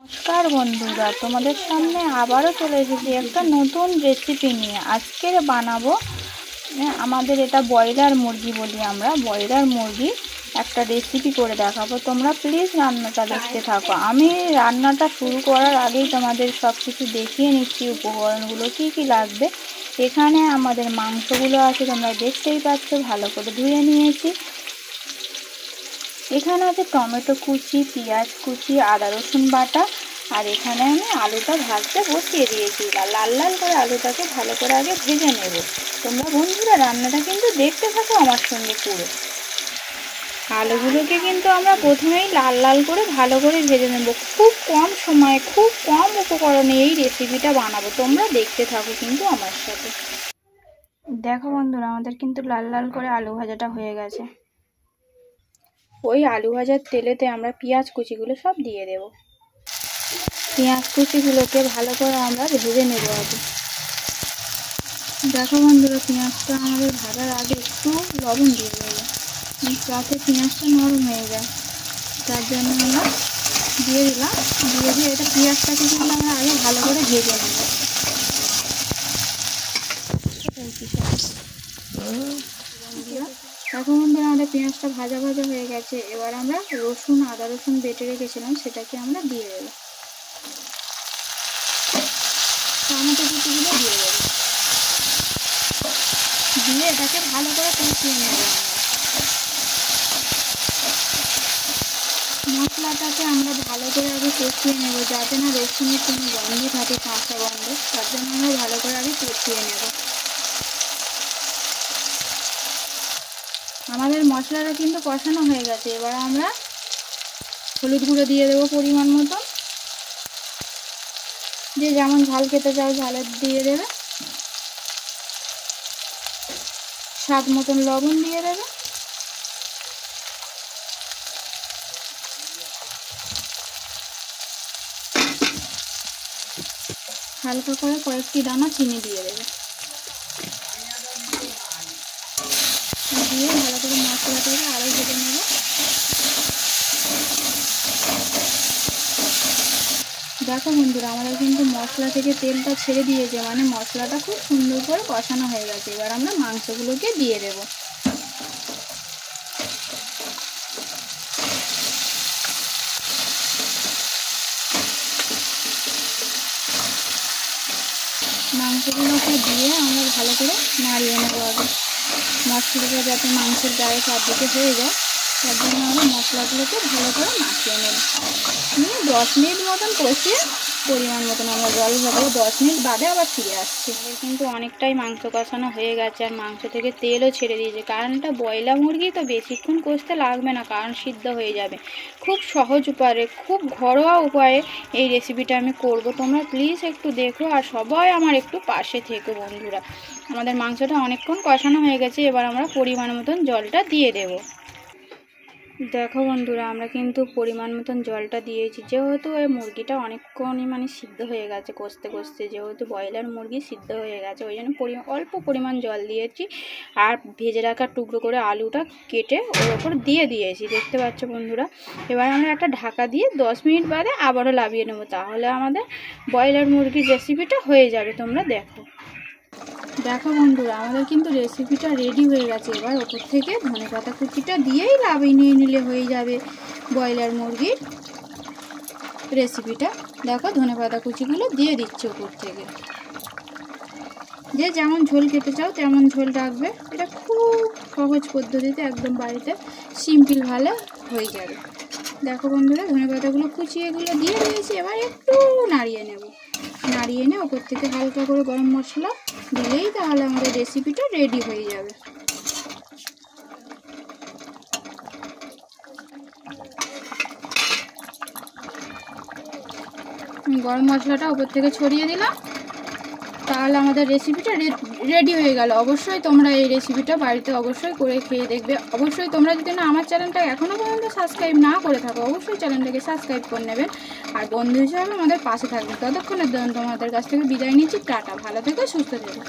নমস্কার বন্ধুরা, তোমাদের সামনে আবারও চলে এসেছি একটা নতুন রেসিপি নিয়ে। আজকের বানাবো আমাদের এটা ব্রয়লার মুরগি বলি আমরা, ব্রয়লার মুরগি একটা রেসিপি করে দেখাবো। তোমরা প্লিজ রান্নাটা দেখতে থাকো। আমি রান্নাটা শুরু করার আগেই তোমাদের সব কিছু দেখিয়ে নিচ্ছি, উপকরণগুলো কি কি লাগবে। এখানে আমাদের মাংসগুলো আছে, তোমরা দেখতেই পাচ্ছ, ভালো করে ধুয়ে নিয়েছি। এখানে আছে টমেটো কুচি, পেঁয়াজ কুচি, আদা রসুন বাটা, আর এখানে আমি আলুটা ভাজতে বসিয়ে দিয়েছি। লাল লাল করে আলুটাকে ভালো করে আগে ভেজে নেব। তোমরা বন্ধুরা রান্নাটা কিন্তু দেখতে থাকো আমার সঙ্গে পুরো। আলুগুলোকে কিন্তু আমরা প্রথমেই লাল লাল করে ভালো করে ভেজে নেব। খুব কম সময়ে, খুব কম উপকরণে এই রেসিপিটা বানাবো। তোমরা দেখতে থাকো কিন্তু আমার সাথে। দেখো বন্ধুরা, আমাদের কিন্তু লাল লাল করে আলু ভাজাটা হয়ে গেছে। ওই আলু ভাজার তেলেতে আমরা পেঁয়াজ কুচিগুলো সব দিয়ে দেব। পেঁয়াজ কুচিগুলোকে ভালো করে আমরা ভেজে নেব আগে। দেখো বন্ধুরা, পেঁয়াজটা আমাদের ভাজার আগে একটু লবণ দিয়ে দেবো, যাতে পেঁয়াজটা নরম হয়ে যায়। তার জন্য আমরা দিয়ে দিলাম। দিয়ে এটা পেঁয়াজটাকে কিন্তু আমরা আগে ভালো করে ভেজে নেব। এখন বন্ধুরা আমাদের পেঁয়াজটা ভাজা ভাজা হয়ে গেছে। এবার আমরা রসুন, আদা রসুন বেটে রেখেছিলাম সেটাকে আমরা দিয়ে দেবো। টমেটো কুচিগুলো দিয়ে দেবো, দিয়ে এটাকে ভালো করে কষিয়ে নেব। মশলাটাকে আমরা ভালো করে আগে কষিয়ে নেব, যাতে না রসুনের কোনো গন্ধ থাকে, কাঁচা গন্ধ। তার জন্য আমরা ভালো করে আগে কষিয়ে নেব। আমাদের মশলাটা কিন্তু কষানো হয়ে গেছে। এবার আমরা হলুদ গুঁড়ো দিয়ে দেবো পরিমাণ মতো। যে যেমন ঝাল খেতে চাও ঝালের দিয়ে দেবে। স্বাদ মতন লবণ দিয়ে দেবে। হালকা করে কয়েকটি দানা চিনি দিয়ে দেবে। দিয়ে ভালো করে মশলাটাকে আরও ভেজে নেব। দেখো বন্ধুরা, আমাদের কিন্তু মশলা থেকে তেলটা ছেড়ে দিয়েছে, মানে মশলাটা খুব সুন্দর করে কষানো হয়ে গেছে। এবার আমরা মাংসগুলোকে দিয়ে দেব। মাংসগুলোকে দিয়ে আমরা ভালো করে নাড়িয়ে নেবো আগে। মশলাটা যাতে মাংসের গায়ে চারদিকে হয়ে যায়, তার জন্য আমরা মশলাগুলোকে ভালো করে মাখিয়ে নেব। নিয়ে 10 মিনিট মতন কষিয়ে পরিমাণ মতন আমরা জল দেবো। 10 মিনিট বাদে আবার ফিরে আসছি। কিন্তু অনেকটাই মাংস কষানো হয়ে গেছে, আর মাংস থেকে তেলও ছেড়ে দিয়েছে। কারণ এটা ব্রয়লার মুরগি, তো বেশিক্ষণ কষতে লাগবে না, কারণ সিদ্ধ হয়ে যাবে। খুব সহজ উপায়ে, খুব ঘরোয়া উপায়ে এই রেসিপিটা আমি করব। তোমরা প্লিজ একটু দেখো, আর সবাই আমার একটু পাশে থেকো বন্ধুরা। আমাদের মাংসটা অনেকক্ষণ কষানো হয়ে গেছে। এবার আমরা পরিমাণ মতন জলটা দিয়ে দেব। দেখো বন্ধুরা, আমরা কিন্তু পরিমাণ মতন জলটা দিয়েছি, যেহেতু এই মুরগিটা অনেকক্ষণই মানে সিদ্ধ হয়ে গেছে কষতে কষতে। যেহেতু ব্রয়লার মুরগি সিদ্ধ হয়ে গেছে, ওই জন্য অল্প পরিমাণ জল দিয়েছি। আর ভেজে রাখা টুকরো করে আলুটা কেটে ওর ওপর দিয়ে দিয়েছি, দেখতে পাচ্ছ বন্ধুরা। এবার আমরা একটা ঢাকা দিয়ে 10 মিনিট বাদে আবারও লাভিয়ে নেবো। তাহলে আমাদের ব্রয়লার মুরগির রেসিপিটা হয়ে যাবে। তোমরা দেখো বন্ধুরা, আমাদের কিন্তু রেসিপিটা রেডি হয়ে গেছে। এবার ওপর থেকে ধনেপাতা কুচিটা দিয়েই লাভিয়ে নিলে হয়ে যাবে ব্রয়লার মুরগির রেসিপিটা। দেখো ধনেপাতা কুচিগুলো দিয়ে দিচ্ছে ওপর থেকে। যে যেমন ঝোল খেতে চাও তেমন ঝোল রাখবে। এটা খুব সহজ পদ্ধতিতে একদম বাড়িতে সিম্পল ভালো হয়ে যাবে। দেখো বন্ধুরা, ধনেপাতাগুলো কুচিয়েগুলো দিয়ে দিয়েছি। এবার একটু নাড়িয়ে নেব। নাড়িয়ে নিয়ে ওপর থেকে হালকা করে গরম মশলা দিলেই তাহলে আমাদের রেসিপিটা রেডি হয়ে যাবে। গরম মশলাটা ওপর থেকে ছড়িয়ে দিলাম, তাহলে আমাদের রেসিপিটা রেডি হয়ে গেল। অবশ্যই তোমরা এই রেসিপিটা বাড়িতে অবশ্যই করে খেয়ে দেখবে। অবশ্যই তোমরা যদি না আমার চ্যানেলটা এখনও পর্যন্ত সাবস্ক্রাইব না করে থাকো, অবশ্যই চ্যানেলটাকে সাবস্ক্রাইব করে নেবেন, আর বন্ধু হিসেবে আমাদের পাশে থাকবেন। ততক্ষণের জন্য তোমাদের কাছ থেকে বিদায় নিচ্ছি। টাটা, ভালো থেকো, সুস্থ থেকো।